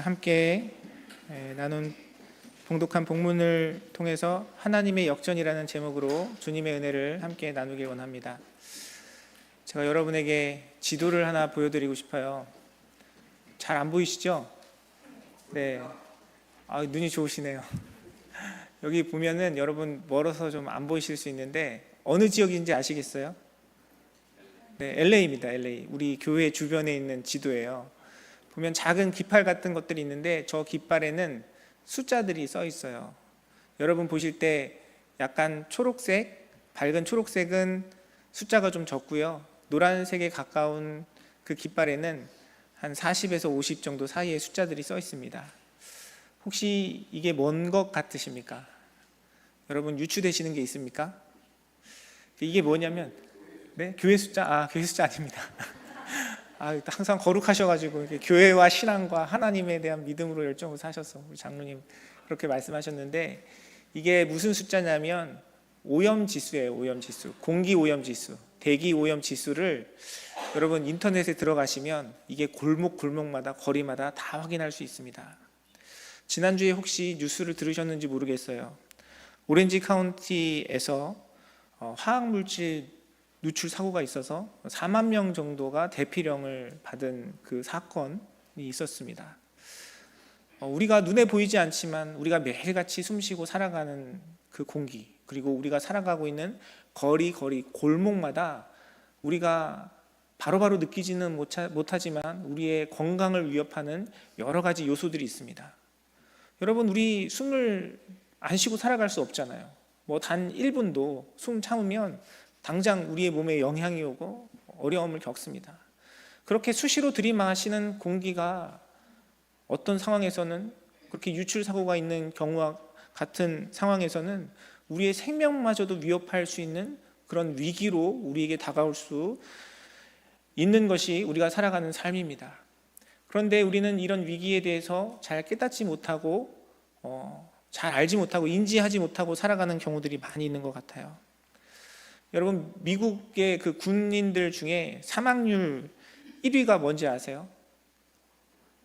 함께 나눈 봉독한 본문을 통해서 하나님의 역전이라는 제목으로 주님의 은혜를 함께 나누길 원합니다. 제가 여러분에게 지도를 하나 보여드리고 싶어요. 잘 안 보이시죠? 네. 눈이 좋으시네요. 여기 보면은 여러분 멀어서 좀 안 보이실 수 있는데 어느 지역인지 아시겠어요? 네, LA입니다. LA. 우리 교회 주변에 있는 지도예요. 보면 작은 깃발 같은 것들이 있는데 저 깃발에는 숫자들이 써 있어요. 여러분 보실 때 약간 초록색, 밝은 초록색은 숫자가 좀 적고요. 노란색에 가까운 그 깃발에는 한 40에서 50 정도 사이의 숫자들이 써 있습니다. 혹시 이게 뭔 것 같으십니까? 여러분 유추되시는 게 있습니까? 이게 뭐냐면 교회 숫자? 교회 숫자 아닙니다. 항상 거룩하셔가지고 교회와 신앙과 하나님에 대한 믿음으로 열정을 사셔서 우리 장로님 그렇게 말씀하셨는데, 이게 무슨 숫자냐면 오염지수예요. 오염지수, 공기 오염지수, 대기 오염지수를 여러분 인터넷에 들어가시면 이게 골목마다 거리마다 다 확인할 수 있습니다. 지난주에 혹시 뉴스를 들으셨는지 모르겠어요. 오렌지 카운티에서 화학물질 누출 사고가 있어서 4만 명 정도가 대피령을 받은 그 사건이 있었습니다. 우리가 눈에 보이지 않지만 우리가 매일같이 숨쉬고 살아가는 그 공기, 그리고 우리가 살아가고 있는 거리 골목마다 우리가 바로바로 느끼지는 못하지만 우리의 건강을 위협하는 여러 가지 요소들이 있습니다. 여러분, 우리 숨을 안 쉬고 살아갈 수 없잖아요. 단 1분도 숨 참으면 당장 우리의 몸에 영향이 오고 어려움을 겪습니다. 그렇게 수시로 들이마시는 공기가 어떤 상황에서는, 그렇게 유출 사고가 있는 경우와 같은 상황에서는 우리의 생명마저도 위협할 수 있는 그런 위기로 우리에게 다가올 수 있는 것이 우리가 살아가는 삶입니다. 그런데 우리는 이런 위기에 대해서 잘 깨닫지 못하고 잘 알지 못하고 인지하지 못하고 살아가는 경우들이 많이 있는 것 같아요. 여러분, 미국의 그 군인들 중에 사망률 1위가 뭔지 아세요?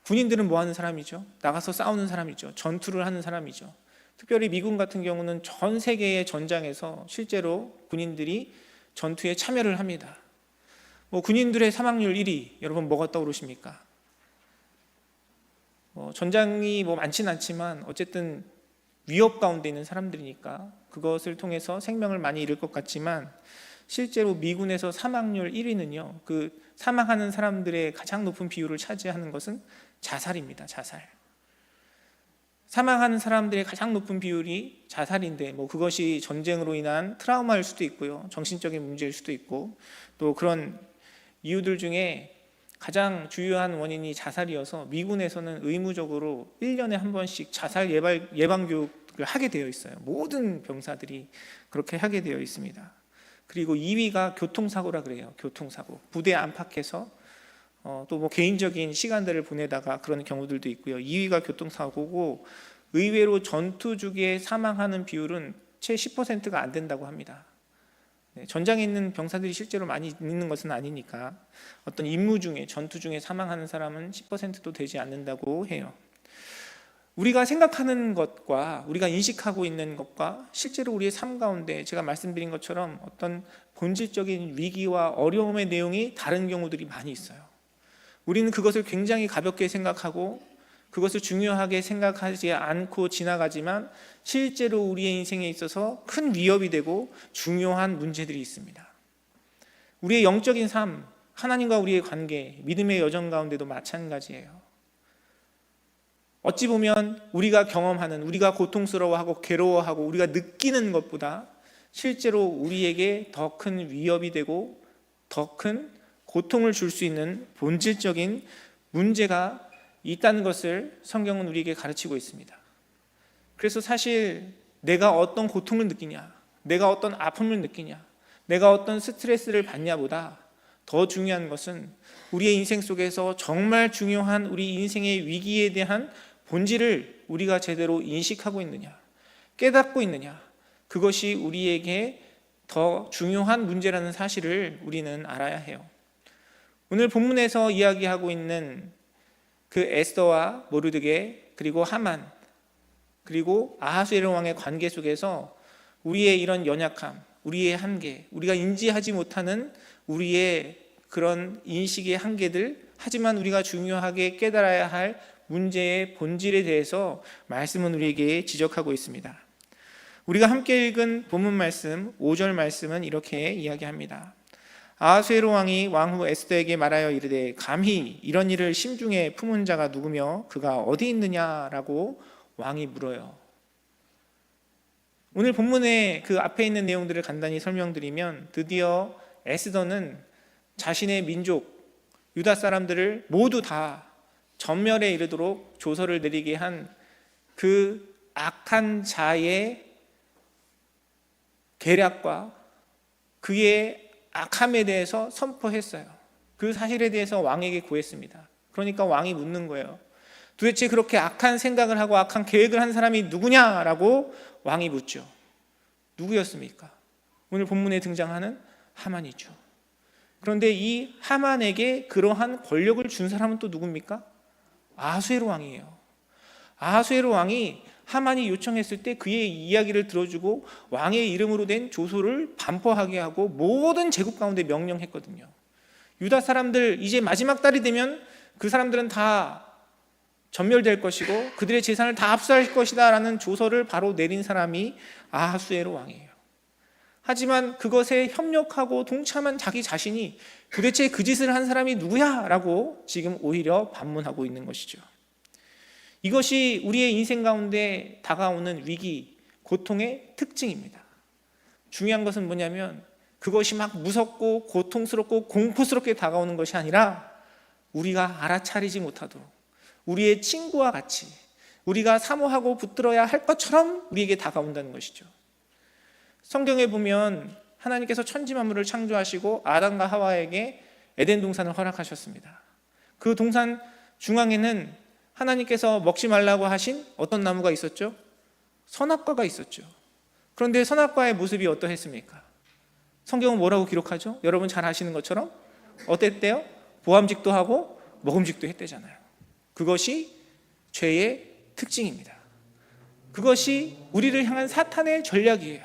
군인들은 뭐 하는 사람이죠? 나가서 싸우는 사람이죠. 전투를 하는 사람이죠. 특별히 미군 같은 경우는 전 세계의 전장에서 실제로 군인들이 전투에 참여를 합니다. 군인들의 사망률 1위, 여러분 뭐가 떠오르십니까? 전장이 많지는 않지만 어쨌든 위협 가운데 있는 사람들이니까 그것을 통해서 생명을 많이 잃을 것 같지만, 실제로 미군에서 사망률 1위는요, 그 사망하는 사람들의 가장 높은 비율을 차지하는 것은 자살입니다. 자살. 사망하는 사람들의 가장 높은 비율이 자살인데, 그것이 전쟁으로 인한 트라우마일 수도 있고요, 정신적인 문제일 수도 있고, 또 그런 이유들 중에 가장 주요한 원인이 자살이어서 미군에서는 의무적으로 1년에 한 번씩 자살 예방 교육을 하게 되어 있어요. 모든 병사들이 그렇게 하게 되어 있습니다. 그리고 2위가 교통사고라 그래요. 교통사고. 부대 안팎에서 또 개인적인 시간들을 보내다가 그런 경우들도 있고요. 2위가 교통사고고, 의외로 전투 중에 사망하는 비율은 채 10%가 안 된다고 합니다. 전장에 있는 병사들이 실제로 많이 있는 것은 아니니까 어떤 임무 중에, 전투 중에 사망하는 사람은 10%도 되지 않는다고 해요. 우리가 생각하는 것과 우리가 인식하고 있는 것과 실제로 우리의 삶 가운데 제가 말씀드린 것처럼 어떤 본질적인 위기와 어려움의 내용이 다른 경우들이 많이 있어요. 우리는 그것을 굉장히 가볍게 생각하고 그것을 중요하게 생각하지 않고 지나가지만 실제로 우리의 인생에 있어서 큰 위협이 되고 중요한 문제들이 있습니다. 우리의 영적인 삶, 하나님과 우리의 관계, 믿음의 여정 가운데도 마찬가지예요. 어찌 보면 우리가 경험하는, 우리가 고통스러워하고 괴로워하고 우리가 느끼는 것보다 실제로 우리에게 더 큰 위협이 되고 더 큰 고통을 줄 수 있는 본질적인 문제가 있다는 것을 성경은 우리에게 가르치고 있습니다. 그래서 사실 내가 어떤 고통을 느끼냐, 내가 어떤 아픔을 느끼냐, 내가 어떤 스트레스를 받냐보다 더 중요한 것은 우리의 인생 속에서 정말 중요한 우리 인생의 위기에 대한 본질을 우리가 제대로 인식하고 있느냐, 깨닫고 있느냐, 그것이 우리에게 더 중요한 문제라는 사실을 우리는 알아야 해요. 오늘 본문에서 이야기하고 있는 그 에스더와 모르드게 그리고 하만 그리고 아하수에로 왕의 관계 속에서 우리의 이런 연약함, 우리의 한계, 우리가 인지하지 못하는 우리의 그런 인식의 한계들, 하지만 우리가 중요하게 깨달아야 할 문제의 본질에 대해서 말씀은 우리에게 지적하고 있습니다. 우리가 함께 읽은 본문 말씀 5절 말씀은 이렇게 이야기합니다. 아하수에로 왕이 왕후 에스더에게 말하여 이르되 감히 이런 일을 심중에 품은 자가 누구며 그가 어디 있느냐라고 왕이 물어요. 오늘 본문의 그 앞에 있는 내용들을 간단히 설명드리면 드디어 에스더는 자신의 민족 유다 사람들을 모두 다 전멸에 이르도록 조서를 내리게 한 그 악한 자의 계략과 그의 악함에 대해서 선포했어요. 그 사실에 대해서 왕에게 구했습니다. 그러니까 왕이 묻는 거예요. 도대체 그렇게 악한 생각을 하고 악한 계획을 한 사람이 누구냐라고 왕이 묻죠. 누구였습니까? 오늘 본문에 등장하는 하만이죠. 그런데 이 하만에게 그러한 권력을 준 사람은 또 누굽니까? 아하수에로 왕이에요. 아하수에로 왕이 하만이 요청했을 때 그의 이야기를 들어주고 왕의 이름으로 된 조서를 반포하게 하고 모든 제국 가운데 명령했거든요. 유다 사람들 이제 마지막 달이 되면 그 사람들은 다 전멸될 것이고 그들의 재산을 다 압수할 것이다 라는 조서를 바로 내린 사람이 아하수에로 왕이에요. 하지만 그것에 협력하고 동참한 자기 자신이 도대체 그 짓을 한 사람이 누구야? 라고 지금 오히려 반문하고 있는 것이죠. 이것이 우리의 인생 가운데 다가오는 위기, 고통의 특징입니다. 중요한 것은 뭐냐면 그것이 막 무섭고 고통스럽고 공포스럽게 다가오는 것이 아니라 우리가 알아차리지 못하도록 우리의 친구와 같이 우리가 사모하고 붙들어야 할 것처럼 우리에게 다가온다는 것이죠. 성경에 보면 하나님께서 천지 만물을 창조하시고 아담과 하와에게 에덴 동산을 허락하셨습니다. 그 동산 중앙에는 하나님께서 먹지 말라고 하신 어떤 나무가 있었죠? 선악과가 있었죠. 그런데 선악과의 모습이 어떠했습니까? 성경은 뭐라고 기록하죠? 여러분 잘 아시는 것처럼 어땠대요? 보암직도 하고 먹음직도 했대잖아요. 그것이 죄의 특징입니다. 그것이 우리를 향한 사탄의 전략이에요.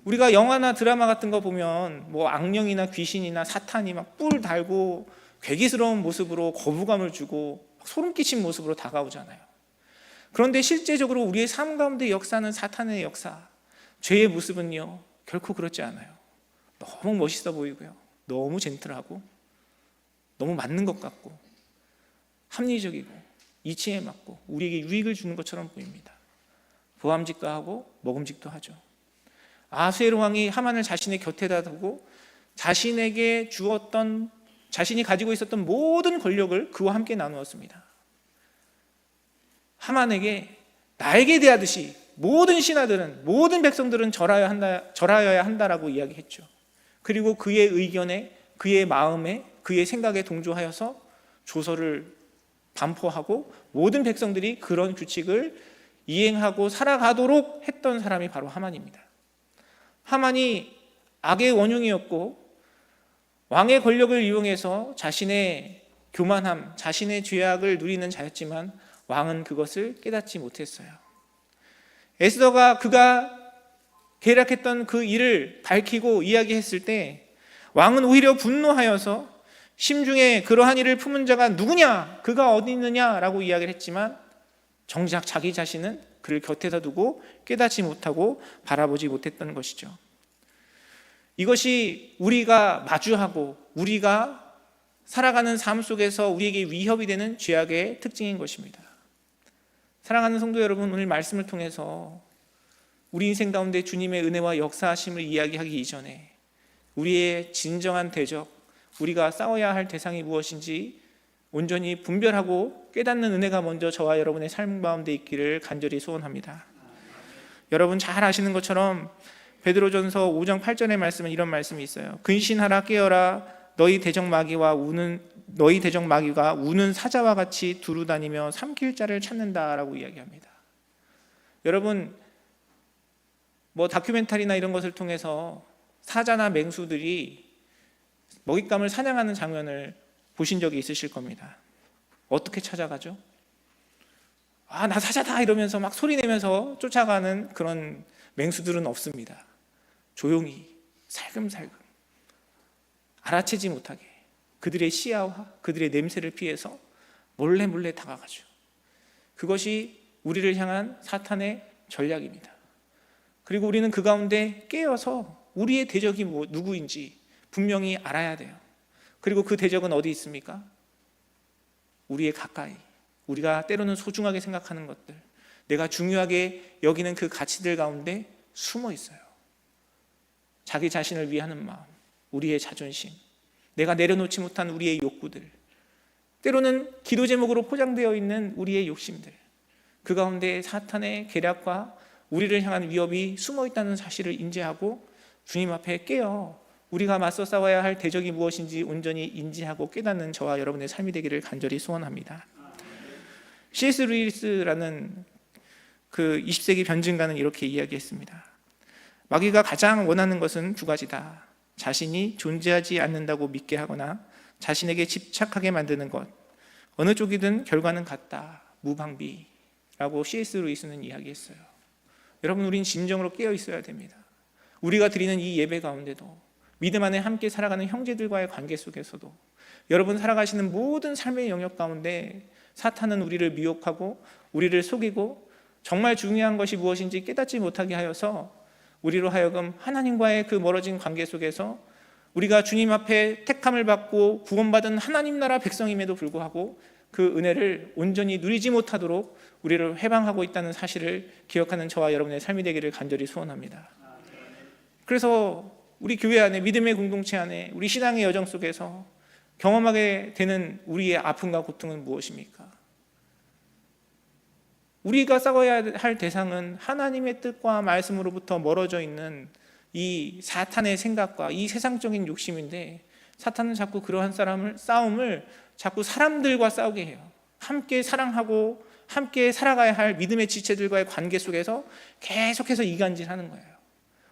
우리가 영화나 드라마 같은 거 보면 뭐 악령이나 귀신이나 사탄이 막 뿔 달고 괴기스러운 모습으로 거부감을 주고 소름 끼친 모습으로 다가오잖아요. 그런데 실제적으로 우리의 삶 가운데 역사는 사탄의 역사, 죄의 모습은요 결코 그렇지 않아요. 너무 멋있어 보이고요, 너무 젠틀하고 너무 맞는 것 같고 합리적이고 이치에 맞고 우리에게 유익을 주는 것처럼 보입니다. 보암직도 하고 먹음직도 하죠. 아하수에로 왕이 하만을 자신의 곁에다 두고 자신에게 주었던, 자신이 가지고 있었던 모든 권력을 그와 함께 나누었습니다. 하만에게 나에게 대하듯이 모든 신하들은, 모든 백성들은 절하여야 한다라고 이야기했죠. 그리고 그의 의견에, 그의 마음에, 그의 생각에 동조하여서 조서를 반포하고 모든 백성들이 그런 규칙을 이행하고 살아가도록 했던 사람이 바로 하만입니다. 하만이 악의 원흉이었고 왕의 권력을 이용해서 자신의 교만함, 자신의 죄악을 누리는 자였지만 왕은 그것을 깨닫지 못했어요. 에스더가 그가 계략했던 그 일을 밝히고 이야기했을 때 왕은 오히려 분노하여서 심중에 그러한 일을 품은 자가 누구냐? 그가 어디 있느냐라고 이야기를 했지만 정작 자기 자신은 그를 곁에다 두고 깨닫지 못하고 바라보지 못했던 것이죠. 이것이 우리가 마주하고 우리가 살아가는 삶 속에서 우리에게 위협이 되는 죄악의 특징인 것입니다. 사랑하는 성도 여러분, 오늘 말씀을 통해서 우리 인생 가운데 주님의 은혜와 역사하심을 이야기하기 이전에 우리의 진정한 대적, 우리가 싸워야 할 대상이 무엇인지 온전히 분별하고 깨닫는 은혜가 먼저 저와 여러분의 삶 가운데 있기를 간절히 소원합니다. 여러분 잘 아시는 것처럼 베드로전서 5장 8절의 말씀은 이런 말씀이 있어요. 근신하라, 깨어라, 너희 대적 마귀가 우는 사자와 같이 두루 다니며 삼킬 자를 찾는다라고 이야기합니다. 여러분 뭐 다큐멘터리나 이런 것을 통해서 사자나 맹수들이 먹잇감을 사냥하는 장면을 보신 적이 있으실 겁니다. 어떻게 찾아가죠? 나 사자다 이러면서 막 소리 내면서 쫓아가는 그런 맹수들은 없습니다. 조용히 살금살금 알아채지 못하게 그들의 시야와 그들의 냄새를 피해서 몰래 다가가죠. 그것이 우리를 향한 사탄의 전략입니다. 그리고 우리는 그 가운데 깨어서 우리의 대적이 누구인지 분명히 알아야 돼요. 그리고 그 대적은 어디 있습니까? 우리의 가까이, 우리가 때로는 소중하게 생각하는 것들, 내가 중요하게 여기는 그 가치들 가운데 숨어 있어요. 자기 자신을 위하는 마음, 우리의 자존심, 내가 내려놓지 못한 우리의 욕구들, 때로는 기도 제목으로 포장되어 있는 우리의 욕심들, 그 가운데 사탄의 계략과 우리를 향한 위협이 숨어 있다는 사실을 인지하고 주님 앞에 깨어 우리가 맞서 싸워야 할 대적이 무엇인지 온전히 인지하고 깨닫는 저와 여러분의 삶이 되기를 간절히 소원합니다. C.S. 루이스라는 그 20세기 변증가는 이렇게 이야기했습니다. 마귀가 가장 원하는 것은 두 가지다. 자신이 존재하지 않는다고 믿게 하거나 자신에게 집착하게 만드는 것. 어느 쪽이든 결과는 같다. 무방비라고 C.S. 루이스는 이야기했어요. 여러분, 우린 진정으로 깨어 있어야 됩니다. 우리가 드리는 이 예배 가운데도, 믿음 안에 함께 살아가는 형제들과의 관계 속에서도, 여러분 살아가시는 모든 삶의 영역 가운데 사탄은 우리를 미혹하고 우리를 속이고 정말 중요한 것이 무엇인지 깨닫지 못하게 하여서 우리로 하여금 하나님과의 그 멀어진 관계 속에서 우리가 주님 앞에 택함을 받고 구원받은 하나님 나라 백성임에도 불구하고 그 은혜를 온전히 누리지 못하도록 우리를 회방하고 있다는 사실을 기억하는 저와 여러분의 삶이 되기를 간절히 소원합니다. 그래서 우리 교회 안에, 믿음의 공동체 안에, 우리 신앙의 여정 속에서 경험하게 되는 우리의 아픔과 고통은 무엇입니까? 우리가 싸워야 할 대상은 하나님의 뜻과 말씀으로부터 멀어져 있는 이 사탄의 생각과 이 세상적인 욕심인데, 사탄은 자꾸 그러한 싸움을 자꾸 사람들과 싸우게 해요. 함께 사랑하고 함께 살아가야 할 믿음의 지체들과의 관계 속에서 계속해서 이간질하는 거예요.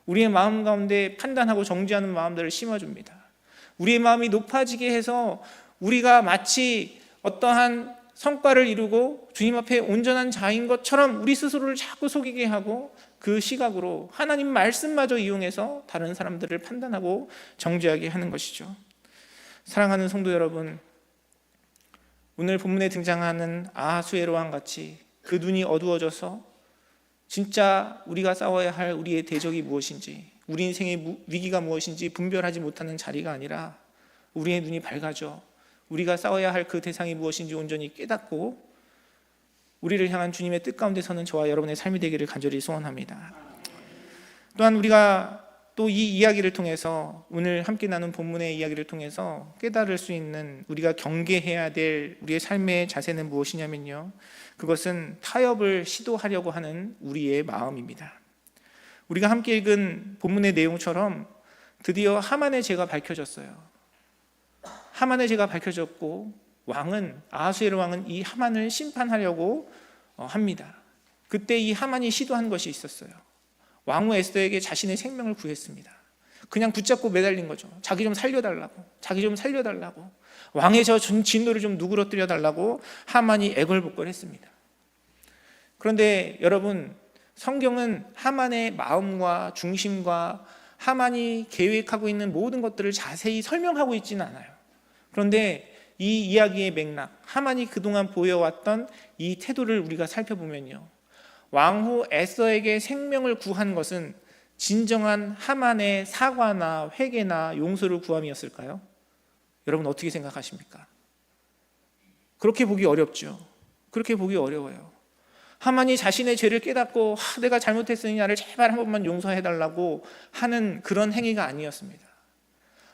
우리의 마음 가운데 판단하고 정죄하는 마음들을 심어줍니다. 우리의 마음이 높아지게 해서 우리가 마치 어떠한 성과를 이루고 주님 앞에 온전한 자인 것처럼 우리 스스로를 자꾸 속이게 하고 그 시각으로 하나님 말씀마저 이용해서 다른 사람들을 판단하고 정죄하게 하는 것이죠. 사랑하는 성도 여러분, 오늘 본문에 등장하는 아하수에로 왕 같이 그 눈이 어두워져서 진짜 우리가 싸워야 할 우리의 대적이 무엇인지, 우리 인생의 위기가 무엇인지 분별하지 못하는 자리가 아니라 우리의 눈이 밝아져 우리가 싸워야 할 그 대상이 무엇인지 온전히 깨닫고 우리를 향한 주님의 뜻 가운데 서는 저와 여러분의 삶이 되기를 간절히 소원합니다. 또한 우리가 또 이 이야기를 통해서, 오늘 함께 나눈 본문의 이야기를 통해서 깨달을 수 있는, 우리가 경계해야 될 우리의 삶의 자세는 무엇이냐면요, 그것은 타협을 시도하려고 하는 우리의 마음입니다. 우리가 함께 읽은 본문의 내용처럼 드디어 하만의 죄가 밝혀졌어요. 하만의 죄가 밝혀졌고 아하수에로 왕은 이 하만을 심판하려고 합니다. 그때 이 하만이 시도한 것이 있었어요. 왕후 에스더에게 자신의 생명을 구했습니다. 그냥 붙잡고 매달린 거죠. 자기 좀 살려달라고, 왕의 저 진노를 좀 누그러뜨려 달라고 하만이 애걸복걸했습니다. 그런데 여러분, 성경은 하만의 마음과 중심과 하만이 계획하고 있는 모든 것들을 자세히 설명하고 있지는 않아요. 그런데 이 이야기의 맥락, 하만이 그동안 보여왔던 이 태도를 우리가 살펴보면요, 왕후 에스더에게 생명을 구한 것은 진정한 하만의 사과나 회개나 용서를 구함이었을까요? 여러분 어떻게 생각하십니까? 그렇게 보기 어렵죠. 그렇게 보기 어려워요. 하만이 자신의 죄를 깨닫고 내가 잘못했으니 나를 제발 한 번만 용서해달라고 하는 그런 행위가 아니었습니다.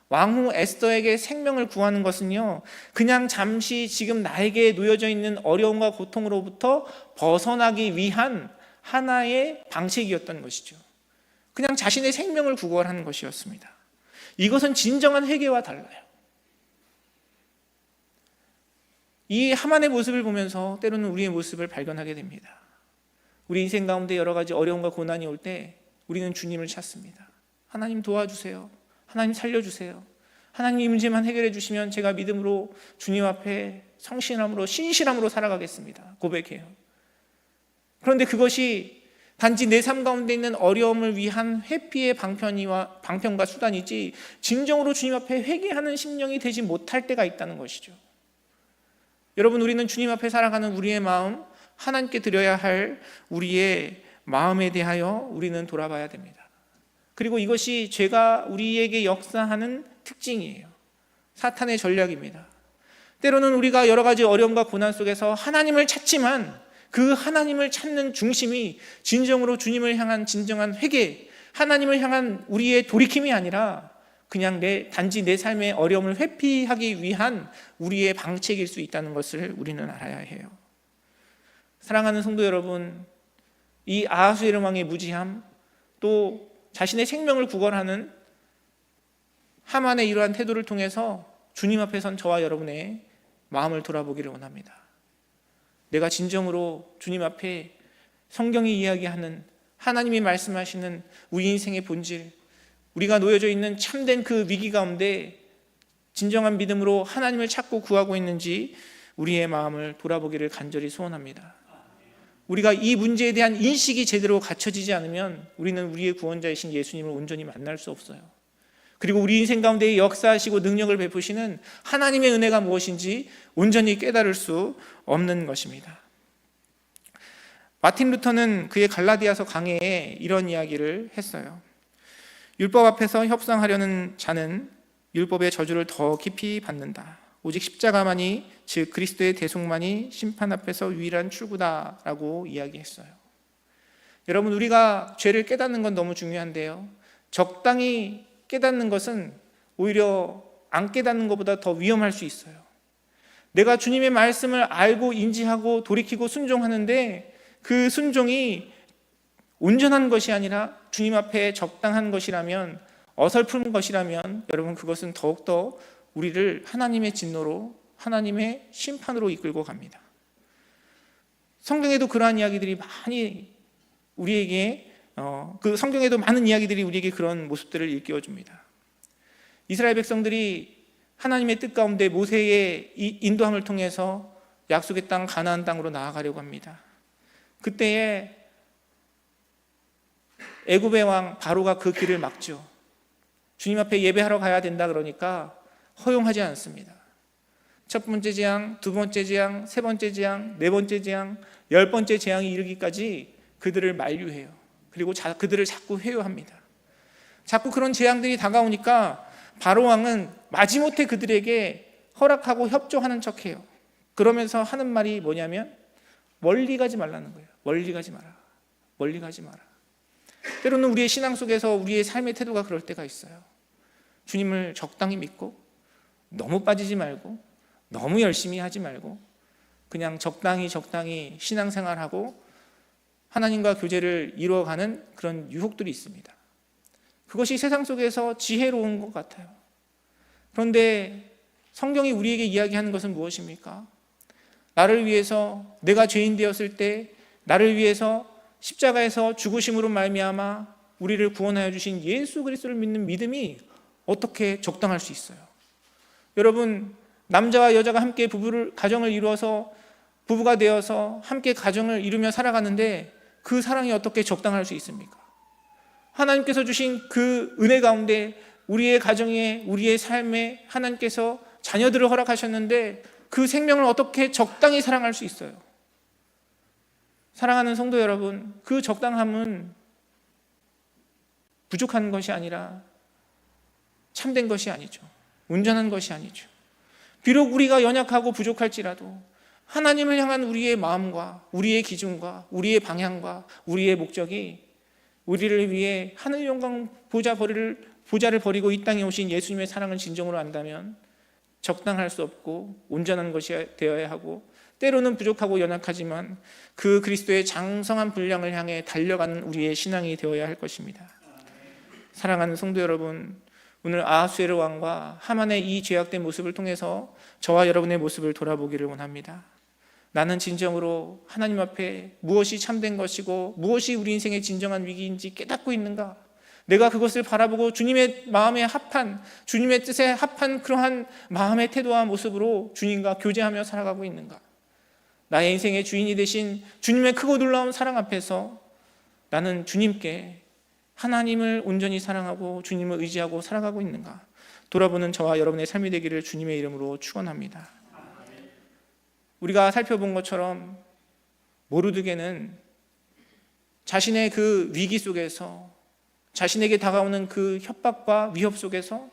왕후 에스더에게 생명을 구하는 것은요, 그냥 잠시 지금 나에게 놓여져 있는 어려움과 고통으로부터 벗어나기 위한 하나의 방식이었던 것이죠. 그냥 자신의 생명을 구걸하는 것이었습니다. 이것은 진정한 회개와 달라요. 이 하만의 모습을 보면서 때로는 우리의 모습을 발견하게 됩니다. 우리 인생 가운데 여러 가지 어려움과 고난이 올 때 우리는 주님을 찾습니다. 하나님 도와주세요. 하나님 살려주세요. 하나님 이 문제만 해결해 주시면 제가 믿음으로 주님 앞에 성실함으로 신실함으로 살아가겠습니다. 고백해요. 그런데 그것이 단지 내 삶 가운데 있는 어려움을 위한 회피의 방편과 수단이지 진정으로 주님 앞에 회개하는 심령이 되지 못할 때가 있다는 것이죠. 여러분, 우리는 주님 앞에 살아가는 우리의 마음, 하나님께 드려야 할 우리의 마음에 대하여 우리는 돌아봐야 됩니다. 그리고 이것이 죄가 우리에게 역사하는 특징이에요. 사탄의 전략입니다. 때로는 우리가 여러 가지 어려움과 고난 속에서 하나님을 찾지만 그 하나님을 찾는 중심이 진정으로 주님을 향한 진정한 회개, 하나님을 향한 우리의 돌이킴이 아니라 그냥 단지 내 삶의 어려움을 회피하기 위한 우리의 방책일 수 있다는 것을 우리는 알아야 해요. 사랑하는 성도 여러분, 이 아하수에르 왕의 무지함, 또 자신의 생명을 구걸하는 하만의 이러한 태도를 통해서 주님 앞에 선 저와 여러분의 마음을 돌아보기를 원합니다. 내가 진정으로 주님 앞에 성경이 이야기하는, 하나님이 말씀하시는 우리 인생의 본질, 우리가 놓여져 있는 참된 그 위기 가운데 진정한 믿음으로 하나님을 찾고 구하고 있는지 우리의 마음을 돌아보기를 간절히 소원합니다. 우리가 이 문제에 대한 인식이 제대로 갖춰지지 않으면 우리는 우리의 구원자이신 예수님을 온전히 만날 수 없어요. 그리고 우리 인생 가운데 역사하시고 능력을 베푸시는 하나님의 은혜가 무엇인지 온전히 깨달을 수 없는 것입니다. 마틴 루터는 그의 갈라디아서 강해에 이런 이야기를 했어요. 율법 앞에서 협상하려는 자는 율법의 저주를 더 깊이 받는다. 오직 십자가만이, 즉 그리스도의 대속만이 심판 앞에서 유일한 출구다라고 이야기했어요. 여러분, 우리가 죄를 깨닫는 건 너무 중요한데요, 적당히 깨닫는 것은 오히려 안 깨닫는 것보다 더 위험할 수 있어요. 내가 주님의 말씀을 알고 인지하고 돌이키고 순종하는데 그 순종이 온전한 것이 아니라 주님 앞에 적당한 것이라면, 어설픈 것이라면 여러분, 그것은 더욱더 우리를 하나님의 진노로, 하나님의 심판으로 이끌고 갑니다. 성경에도 그러한 이야기들이 많이 우리에게 그 성경에도 많은 이야기들이 우리에게 그런 모습들을 일깨워줍니다. 이스라엘 백성들이 하나님의 뜻 가운데 모세의 인도함을 통해서 약속의 땅 가나안 땅으로 나아가려고 합니다. 그때에 애굽의 왕 바로가 그 길을 막죠. 주님 앞에 예배하러 가야 된다 그러니까 허용하지 않습니다. 첫 번째 재앙, 두 번째 재앙, 세 번째 재앙, 네 번째 재앙, 10번째 재앙이 이르기까지 그들을 만류해요. 그리고 그들을 자꾸 회유합니다. 자꾸 그런 재앙들이 다가오니까 바로 왕은 마지못해 그들에게 허락하고 협조하는 척해요. 그러면서 하는 말이 뭐냐면 멀리 가지 말라는 거예요. 멀리 가지 마라. 멀리 가지 마라. 때로는 우리의 신앙 속에서 우리의 삶의 태도가 그럴 때가 있어요. 주님을 적당히 믿고 너무 빠지지 말고 너무 열심히 하지 말고 그냥 적당히 신앙생활하고 하나님과 교제를 이루어가는 그런 유혹들이 있습니다. 그것이 세상 속에서 지혜로운 것 같아요. 그런데 성경이 우리에게 이야기하는 것은 무엇입니까? 나를 위해서, 내가 죄인 되었을 때 나를 위해서 십자가에서 죽으심으로 말미암아 우리를 구원하여 주신 예수 그리스도를 믿는 믿음이 어떻게 적당할 수 있어요? 여러분, 남자와 여자가 함께 가정을 이루어서 부부가 되어서 함께 가정을 이루며 살아가는데 그 사랑이 어떻게 적당할 수 있습니까? 하나님께서 주신 그 은혜 가운데 우리의 가정에, 우리의 삶에 하나님께서 자녀들을 허락하셨는데 그 생명을 어떻게 적당히 사랑할 수 있어요? 사랑하는 성도 여러분, 그 적당함은 부족한 것이 아니라 참된 것이 아니죠. 온전한 것이 아니죠. 비록 우리가 연약하고 부족할지라도 하나님을 향한 우리의 마음과 우리의 기준과 우리의 방향과 우리의 목적이 우리를 위해 하늘 영광 보좌를 버리고 이 땅에 오신 예수님의 사랑을 진정으로 안다면 적당할 수 없고 온전한 것이 되어야 하고, 때로는 부족하고 연약하지만 그 그리스도의 장성한 분량을 향해 달려가는 우리의 신앙이 되어야 할 것입니다. 사랑하는 성도 여러분, 오늘 아하수에르 왕과 하만의 이 죄악된 모습을 통해서 저와 여러분의 모습을 돌아보기를 원합니다. 나는 진정으로 하나님 앞에 무엇이 참된 것이고 무엇이 우리 인생의 진정한 위기인지 깨닫고 있는가? 내가 그것을 바라보고 주님의 마음에 합한, 주님의 뜻에 합한 그러한 마음의 태도와 모습으로 주님과 교제하며 살아가고 있는가? 나의 인생의 주인이 되신 주님의 크고 놀라운 사랑 앞에서 나는 주님께, 하나님을 온전히 사랑하고 주님을 의지하고 살아가고 있는가? 돌아보는 저와 여러분의 삶이 되기를 주님의 이름으로 축원합니다. 우리가 살펴본 것처럼 모르드게는 자신의 그 위기 속에서, 자신에게 다가오는 그 협박과 위협 속에서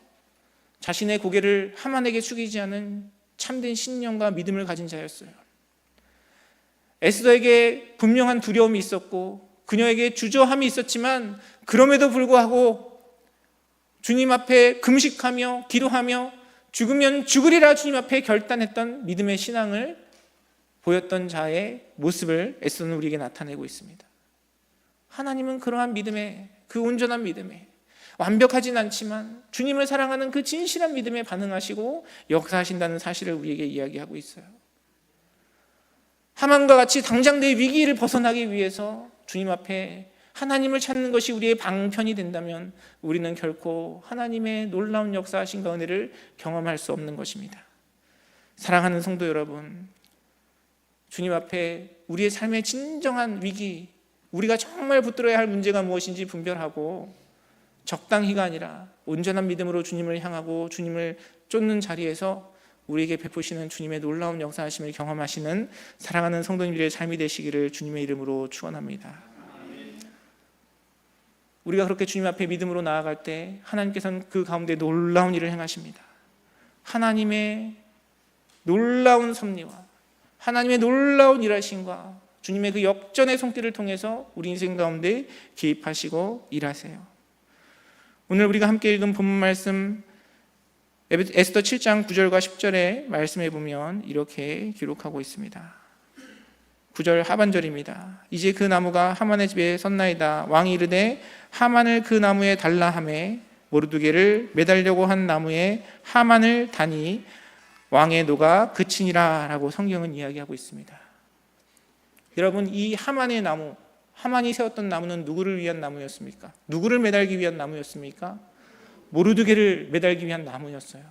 자신의 고개를 하만에게 숙이지 않은 참된 신념과 믿음을 가진 자였어요. 에스더에게 분명한 두려움이 있었고 그녀에게 주저함이 있었지만 그럼에도 불구하고 주님 앞에 금식하며 기도하며 죽으면 죽으리라 주님 앞에 결단했던 믿음의 신앙을 보였던 자의 모습을 에스더는 우리에게 나타내고 있습니다. 하나님은 그러한 믿음에, 그 온전한 믿음에, 완벽하진 않지만 주님을 사랑하는 그 진실한 믿음에 반응하시고 역사하신다는 사실을 우리에게 이야기하고 있어요. 하만과 같이 당장 내 위기를 벗어나기 위해서 주님 앞에 하나님을 찾는 것이 우리의 방편이 된다면 우리는 결코 하나님의 놀라운 역사하신 은혜를 경험할 수 없는 것입니다. 사랑하는 성도 여러분, 주님 앞에 우리의 삶의 진정한 위기, 우리가 정말 붙들어야 할 문제가 무엇인지 분별하고 적당히가 아니라 온전한 믿음으로 주님을 향하고 주님을 쫓는 자리에서 우리에게 베푸시는 주님의 놀라운 역사하심을 경험하시는 사랑하는 성도님들의 삶이 되시기를 주님의 이름으로 축원합니다. 우리가 그렇게 주님 앞에 믿음으로 나아갈 때 하나님께서는 그 가운데 놀라운 일을 행하십니다. 하나님의 놀라운 섭리와 하나님의 놀라운 일하심과 주님의 그 역전의 손길을 통해서 우리 인생 가운데 개입하시고 일하세요. 오늘 우리가 함께 읽은 본문 말씀 에스더 7장 9절과 10절의 말씀에 보면 이렇게 기록하고 있습니다. 9절 하반절입니다. 이제 그 나무가 하만의 집에 섰나이다. 왕이 이르되 하만을 그 나무에 달라 하매 모르드게를 매달려고 한 나무에 하만을 다니 왕의 노가 그치니라 라고 성경은 이야기하고 있습니다. 여러분, 이 하만의 나무, 하만이 세웠던 나무는 누구를 위한 나무였습니까? 누구를 매달기 위한 나무였습니까? 모르드게를 매달기 위한 나무였어요.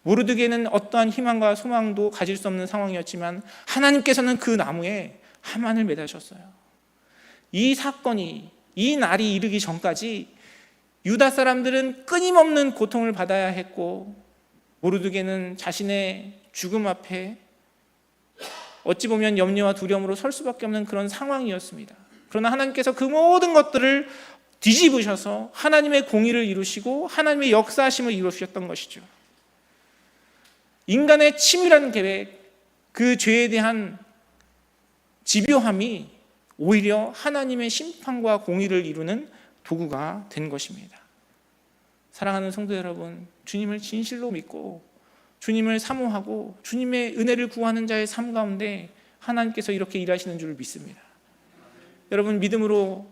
모르드게는 어떠한 희망과 소망도 가질 수 없는 상황이었지만 하나님께서는 그 나무에 하만을 매다셨어요. 이 사건이, 이 날이 이르기 전까지 유다 사람들은 끊임없는 고통을 받아야 했고 모르드게는 자신의 죽음 앞에 어찌 보면 염려와 두려움으로 설 수밖에 없는 그런 상황이었습니다. 그러나 하나님께서 그 모든 것들을 뒤집으셔서 하나님의 공의를 이루시고 하나님의 역사하심을 이루셨던 것이죠. 인간의 치밀한 계획, 그 죄에 대한 집요함이 오히려 하나님의 심판과 공의를 이루는 도구가 된 것입니다. 사랑하는 성도 여러분, 주님을 진실로 믿고 주님을 사모하고 주님의 은혜를 구하는 자의 삶 가운데 하나님께서 이렇게 일하시는 줄 믿습니다. 여러분, 믿음으로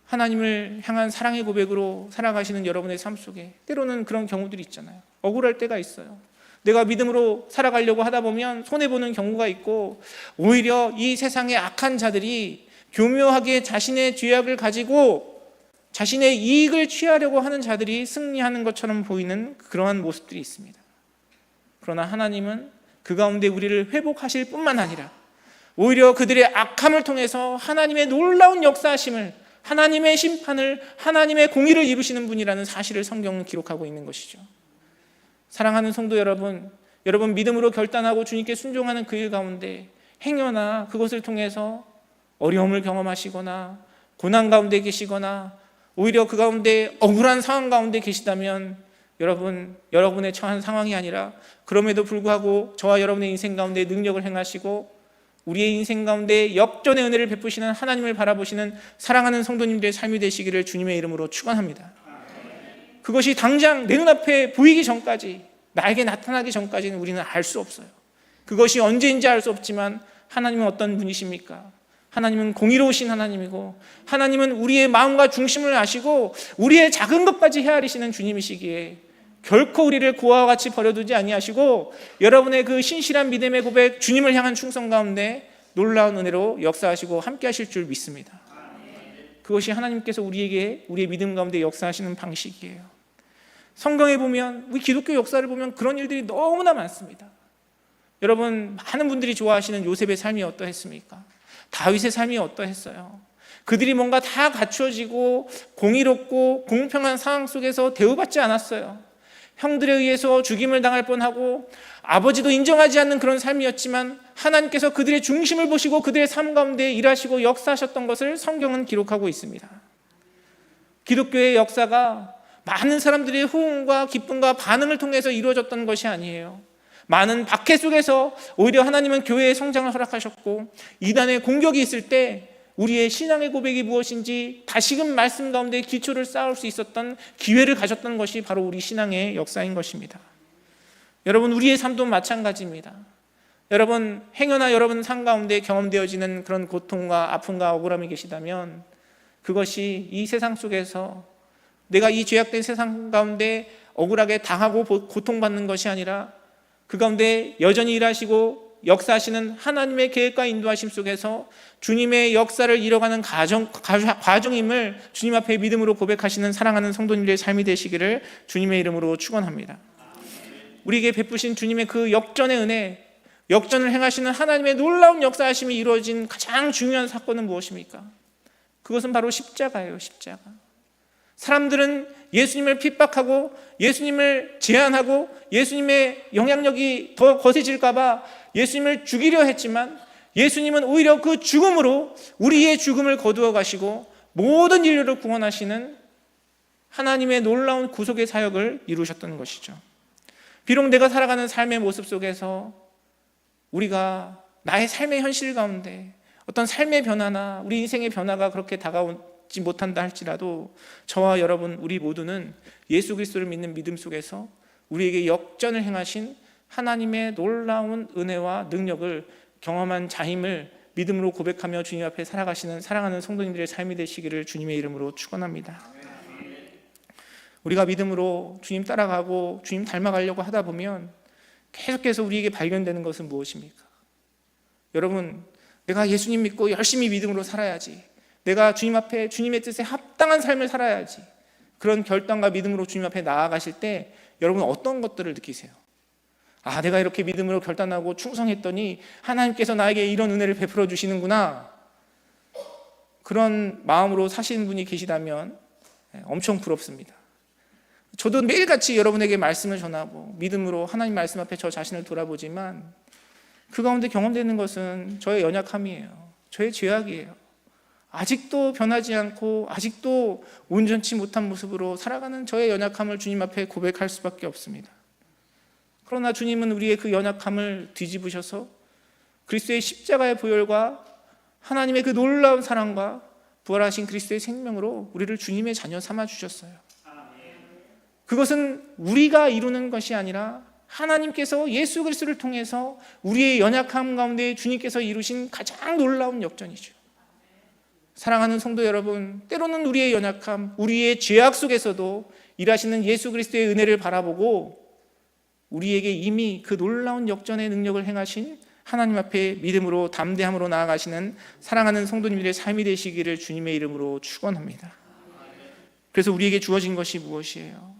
하나님을 향한 사랑의 고백으로 살아가시는 여러분의 삶 속에 때로는 그런 경우들이 있잖아요. 억울할 때가 있어요. 내가 믿음으로 살아가려고 하다 보면 손해보는 경우가 있고 오히려 이 세상의 악한 자들이 교묘하게 자신의 죄악을 가지고 자신의 이익을 취하려고 하는 자들이 승리하는 것처럼 보이는 그러한 모습들이 있습니다. 그러나 하나님은 그 가운데 우리를 회복하실 뿐만 아니라 오히려 그들의 악함을 통해서 하나님의 놀라운 역사하심을, 하나님의 심판을, 하나님의 공의를 이루시는 분이라는 사실을 성경은 기록하고 있는 것이죠. 사랑하는 성도 여러분, 여러분 믿음으로 결단하고 주님께 순종하는 그 일 가운데 행여나 그것을 통해서 어려움을 경험하시거나 고난 가운데 계시거나 오히려 그 가운데 억울한 상황 가운데 계시다면 여러분의 처한 상황이 아니라 그럼에도 불구하고 저와 여러분의 인생 가운데 능력을 행하시고 우리의 인생 가운데 역전의 은혜를 베푸시는 하나님을 바라보시는 사랑하는 성도님들의 삶이 되시기를 주님의 이름으로 축원합니다. 그것이 당장 내 눈앞에 보이기 전까지, 나에게 나타나기 전까지는 우리는 알 수 없어요. 그것이 언제인지 알 수 없지만 하나님은 어떤 분이십니까? 하나님은 공의로우신 하나님이고 하나님은 우리의 마음과 중심을 아시고 우리의 작은 것까지 헤아리시는 주님이시기에 결코 우리를 고아와 같이 버려두지 아니하시고 여러분의 그 신실한 믿음의 고백, 주님을 향한 충성 가운데 놀라운 은혜로 역사하시고 함께 하실 줄 믿습니다. 그것이 하나님께서 우리에게 우리의 믿음 가운데 역사하시는 방식이에요. 성경에 보면, 우리 기독교 역사를 보면 그런 일들이 너무나 많습니다. 여러분, 많은 분들이 좋아하시는 요셉의 삶이 어떠했습니까? 다윗의 삶이 어떠했어요? 그들이 뭔가 다 갖추어지고 공의롭고 공평한 상황 속에서 대우받지 않았어요. 형들에 의해서 죽임을 당할 뻔하고 아버지도 인정하지 않는 그런 삶이었지만 하나님께서 그들의 중심을 보시고 그들의 삶 가운데 일하시고 역사하셨던 것을 성경은 기록하고 있습니다. 기독교의 역사가 많은 사람들의 호응과 기쁨과 반응을 통해서 이루어졌던 것이 아니에요. 많은 박해 속에서 오히려 하나님은 교회의 성장을 허락하셨고, 이단의 공격이 있을 때 우리의 신앙의 고백이 무엇인지 다시금 말씀 가운데 기초를 쌓을 수 있었던 기회를 가졌던 것이 바로 우리 신앙의 역사인 것입니다. 여러분, 우리의 삶도 마찬가지입니다. 여러분, 행여나 여러분 삶 가운데 경험되어지는 그런 고통과 아픔과 억울함이 계시다면, 그것이 이 세상 속에서 내가 이 죄악된 세상 가운데 억울하게 당하고 고통받는 것이 아니라 그 가운데 여전히 일하시고 역사하시는 하나님의 계획과 인도하심 속에서 주님의 역사를 이뤄가는 과정임을 주님 앞에 믿음으로 고백하시는 사랑하는 성도님들의 삶이 되시기를 주님의 이름으로 축원합니다. 우리에게 베푸신 주님의 그 역전의 은혜, 역전을 행하시는 하나님의 놀라운 역사하심이 이루어진 가장 중요한 사건은 무엇입니까? 그것은 바로 십자가예요. 십자가. 사람들은 예수님을 핍박하고 예수님을 제한하고 예수님의 영향력이 더 거세질까 봐 예수님을 죽이려 했지만, 예수님은 오히려 그 죽음으로 우리의 죽음을 거두어 가시고 모든 인류를 구원하시는 하나님의 놀라운 구속의 사역을 이루셨던 것이죠. 비록 내가 살아가는 삶의 모습 속에서 우리가 나의 삶의 현실 가운데 어떤 삶의 변화나 우리 인생의 변화가 그렇게 다가오지 못한다 할지라도, 저와 여러분 우리 모두는 예수 그리스도를 믿는 믿음 속에서 우리에게 역전을 행하신 하나님의 놀라운 은혜와 능력을 경험한 자임을 믿음으로 고백하며 주님 앞에 살아가시는 사랑하는 성도님들의 삶이 되시기를 주님의 이름으로 축원합니다. 우리가 믿음으로 주님 따라가고 주님 닮아가려고 하다 보면 계속해서 우리에게 발견되는 것은 무엇입니까? 여러분, 내가 예수님 믿고 열심히 믿음으로 살아야지, 내가 주님 앞에 주님의 뜻에 합당한 삶을 살아야지, 그런 결단과 믿음으로 주님 앞에 나아가실 때 여러분 어떤 것들을 느끼세요? 아, 내가 이렇게 믿음으로 결단하고 충성했더니 하나님께서 나에게 이런 은혜를 베풀어 주시는구나, 그런 마음으로 사시는 분이 계시다면 엄청 부럽습니다. 저도 매일같이 여러분에게 말씀을 전하고 믿음으로 하나님 말씀 앞에 저 자신을 돌아보지만 그 가운데 경험되는 것은 저의 연약함이에요. 저의 죄악이에요. 아직도 변하지 않고 아직도 온전치 못한 모습으로 살아가는 저의 연약함을 주님 앞에 고백할 수밖에 없습니다. 그러나 주님은 우리의 그 연약함을 뒤집으셔서 그리스도의 십자가의 보혈과 하나님의 그 놀라운 사랑과 부활하신 그리스도의 생명으로 우리를 주님의 자녀 삼아 주셨어요. 그것은 우리가 이루는 것이 아니라 하나님께서 예수 그리스도를 통해서 우리의 연약함 가운데 주님께서 이루신 가장 놀라운 역전이죠. 사랑하는 성도 여러분, 때로는 우리의 연약함, 우리의 죄악 속에서도 일하시는 예수 그리스도의 은혜를 바라보고 우리에게 이미 그 놀라운 역전의 능력을 행하신 하나님 앞에 믿음으로 담대함으로 나아가시는 사랑하는 성도님들의 삶이 되시기를 주님의 이름으로 축원합니다. 그래서 우리에게 주어진 것이 무엇이에요?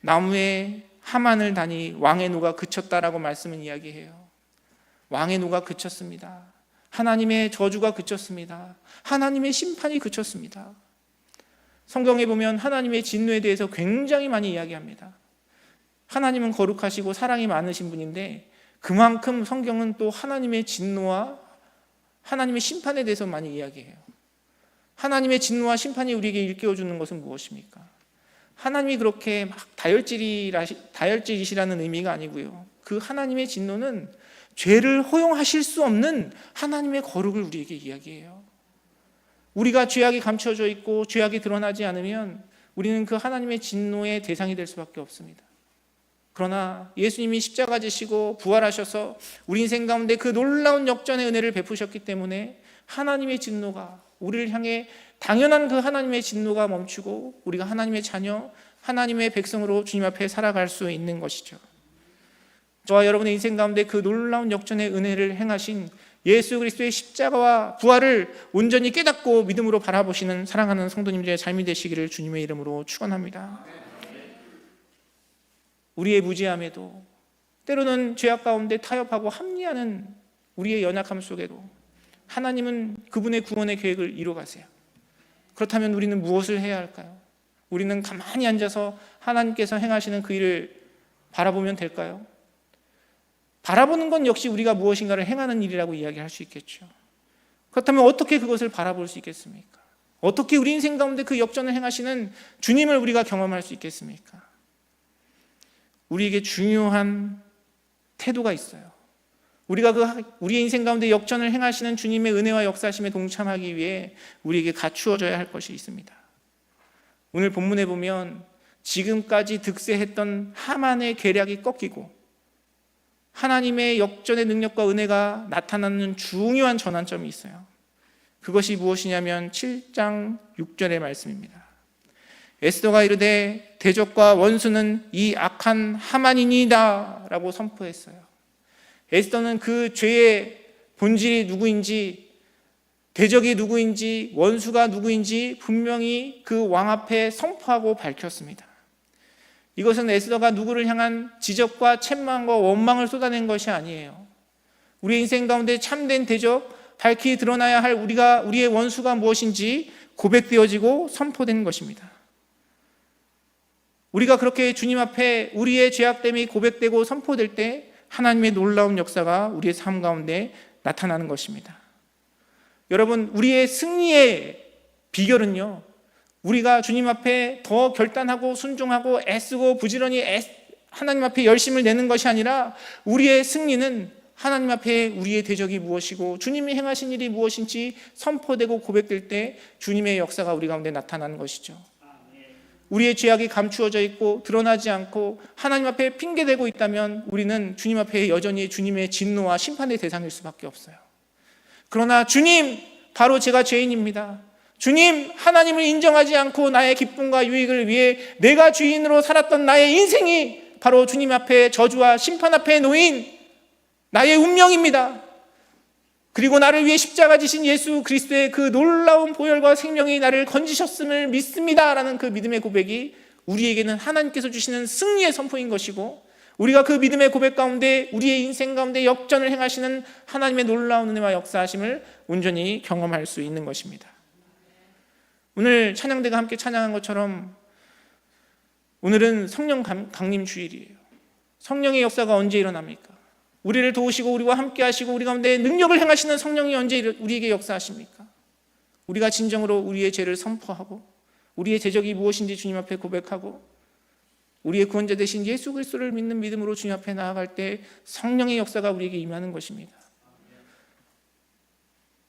나무에 하만을 다니 왕의 노가 그쳤다라고 말씀은 이야기해요. 왕의 노가 그쳤습니다. 하나님의 저주가 그쳤습니다. 하나님의 심판이 그쳤습니다. 성경에 보면 하나님의 진노에 대해서 굉장히 많이 이야기합니다. 하나님은 거룩하시고 사랑이 많으신 분인데 그만큼 성경은 또 하나님의 진노와 하나님의 심판에 대해서 많이 이야기해요. 하나님의 진노와 심판이 우리에게 일깨워주는 것은 무엇입니까? 하나님이 그렇게 막 다혈질이시라는 의미가 아니고요, 그 하나님의 진노는 죄를 허용하실 수 없는 하나님의 거룩을 우리에게 이야기해요. 우리가 죄악이 감춰져 있고 죄악이 드러나지 않으면 우리는 그 하나님의 진노의 대상이 될 수밖에 없습니다. 그러나 예수님이 십자가 지시고 부활하셔서 우리 인생 가운데 그 놀라운 역전의 은혜를 베푸셨기 때문에 하나님의 진노가 우리를 향해 당연한 그 하나님의 진노가 멈추고 우리가 하나님의 자녀, 하나님의 백성으로 주님 앞에 살아갈 수 있는 것이죠. 저와 여러분의 인생 가운데 그 놀라운 역전의 은혜를 행하신 예수 그리스도의 십자가와 부활을 온전히 깨닫고 믿음으로 바라보시는 사랑하는 성도님들의 삶이 되시기를 주님의 이름으로 축원합니다. 우리의 무지함에도, 때로는 죄악 가운데 타협하고 합리하는 우리의 연약함 속에도 하나님은 그분의 구원의 계획을 이루어가세요. 그렇다면 우리는 무엇을 해야 할까요? 우리는 가만히 앉아서 하나님께서 행하시는 그 일을 바라보면 될까요? 바라보는 건 역시 우리가 무엇인가를 행하는 일이라고 이야기할 수 있겠죠. 그렇다면 어떻게 그것을 바라볼 수 있겠습니까? 어떻게 우리 인생 가운데 그 역전을 행하시는 주님을 우리가 경험할 수 있겠습니까? 우리에게 중요한 태도가 있어요. 우리가 우리의 인생 가운데 역전을 행하시는 주님의 은혜와 역사하심에 동참하기 위해 우리에게 갖추어져야 할 것이 있습니다. 오늘 본문에 보면 지금까지 득세했던 하만의 계략이 꺾이고 하나님의 역전의 능력과 은혜가 나타나는 중요한 전환점이 있어요. 그것이 무엇이냐면 7장 6절의 말씀입니다. 에스더가 이르되 대적과 원수는 이 악한 하만이니이다 라고 선포했어요. 에스더는 그 죄의 본질이 누구인지, 대적이 누구인지, 원수가 누구인지 분명히 그 왕 앞에 선포하고 밝혔습니다. 이것은 에스더가 누구를 향한 지적과 책망과 원망을 쏟아낸 것이 아니에요. 우리 인생 가운데 참된 대적, 밝히 드러나야 할 우리의 원수가 무엇인지 고백되어지고 선포된 것입니다. 우리가 그렇게 주님 앞에 우리의 죄악됨이 고백되고 선포될 때 하나님의 놀라운 역사가 우리의 삶 가운데 나타나는 것입니다. 여러분, 우리의 승리의 비결은요, 우리가 주님 앞에 더 결단하고 순종하고 애쓰고 부지런히 하나님 앞에 열심을 내는 것이 아니라 우리의 승리는 하나님 앞에 우리의 대적이 무엇이고 주님이 행하신 일이 무엇인지 선포되고 고백될 때 주님의 역사가 우리 가운데 나타나는 것이죠. 우리의 죄악이 감추어져 있고 드러나지 않고 하나님 앞에 핑계대고 있다면 우리는 주님 앞에 여전히 주님의 진노와 심판의 대상일 수밖에 없어요. 그러나 주님, 바로 제가 죄인입니다. 주님, 하나님을 인정하지 않고 나의 기쁨과 유익을 위해 내가 주인으로 살았던 나의 인생이 바로 주님 앞에 저주와 심판 앞에 놓인 나의 운명입니다. 그리고 나를 위해 십자가 지신 예수 그리스도의 그 놀라운 보혈과 생명이 나를 건지셨음을 믿습니다라는 그 믿음의 고백이 우리에게는 하나님께서 주시는 승리의 선포인 것이고, 우리가 그 믿음의 고백 가운데 우리의 인생 가운데 역전을 행하시는 하나님의 놀라운 은혜와 역사하심을 온전히 경험할 수 있는 것입니다. 오늘 찬양대가 함께 찬양한 것처럼 오늘은 성령 강림 주일이에요. 성령의 역사가 언제 일어납니까? 우리를 도우시고 우리와 함께 하시고 우리 가운데 능력을 행하시는 성령이 언제 우리에게 역사하십니까? 우리가 진정으로 우리의 죄를 선포하고 우리의 대적이 무엇인지 주님 앞에 고백하고 우리의 구원자 되신 예수 그리스도를 믿는 믿음으로 주님 앞에 나아갈 때 성령의 역사가 우리에게 임하는 것입니다.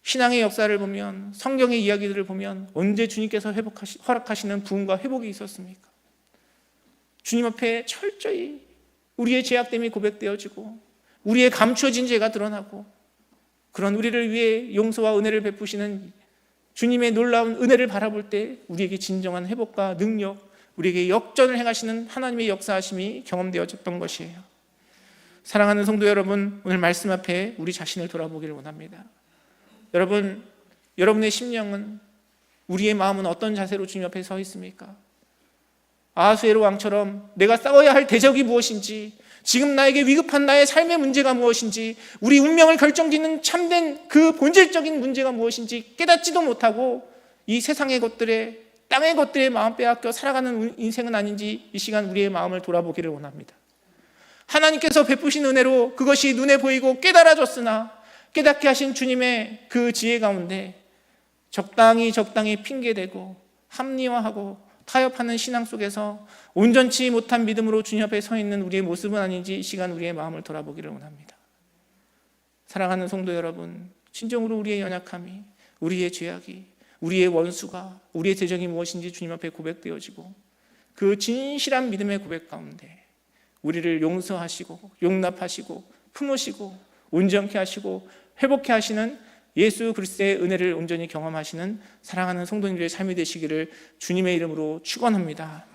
신앙의 역사를 보면, 성경의 이야기들을 보면 언제 주님께서 허락하시는 부흥과 회복이 있었습니까? 주님 앞에 철저히 우리의 죄악됨이 고백되어지고 우리의 감추어진 죄가 드러나고 그런 우리를 위해 용서와 은혜를 베푸시는 주님의 놀라운 은혜를 바라볼 때 우리에게 진정한 회복과 능력, 우리에게 역전을 행하시는 하나님의 역사하심이 경험되어졌던 것이에요. 사랑하는 성도 여러분, 오늘 말씀 앞에 우리 자신을 돌아보기를 원합니다. 여러분, 여러분의 심령은, 우리의 마음은 어떤 자세로 주님 앞에 서 있습니까? 아하수에로 왕처럼 내가 싸워야 할 대적이 무엇인지, 지금 나에게 위급한 나의 삶의 문제가 무엇인지, 우리 운명을 결정짓는 참된 그 본질적인 문제가 무엇인지 깨닫지도 못하고 이 세상의 것들에, 땅의 것들에 마음 빼앗겨 살아가는 인생은 아닌지 이 시간 우리의 마음을 돌아보기를 원합니다. 하나님께서 베푸신 은혜로 그것이 눈에 보이고 깨달아졌으나 깨닫게 하신 주님의 그 지혜 가운데 적당히 핑계대고 합리화하고 타협하는 신앙 속에서 온전치 못한 믿음으로 주님 앞에 서 있는 우리의 모습은 아닌지 이 시간 우리의 마음을 돌아보기를 원합니다. 사랑하는 성도 여러분, 진정으로 우리의 연약함이, 우리의 죄악이, 우리의 원수가, 우리의 대적이 무엇인지 주님 앞에 고백되어지고 그 진실한 믿음의 고백 가운데 우리를 용서하시고 용납하시고 품으시고 온전케 하시고 회복케 하시는 예수 그리스도의 은혜를 온전히 경험하시는 사랑하는 성도님들의 삶이 되시기를 주님의 이름으로 축원합니다.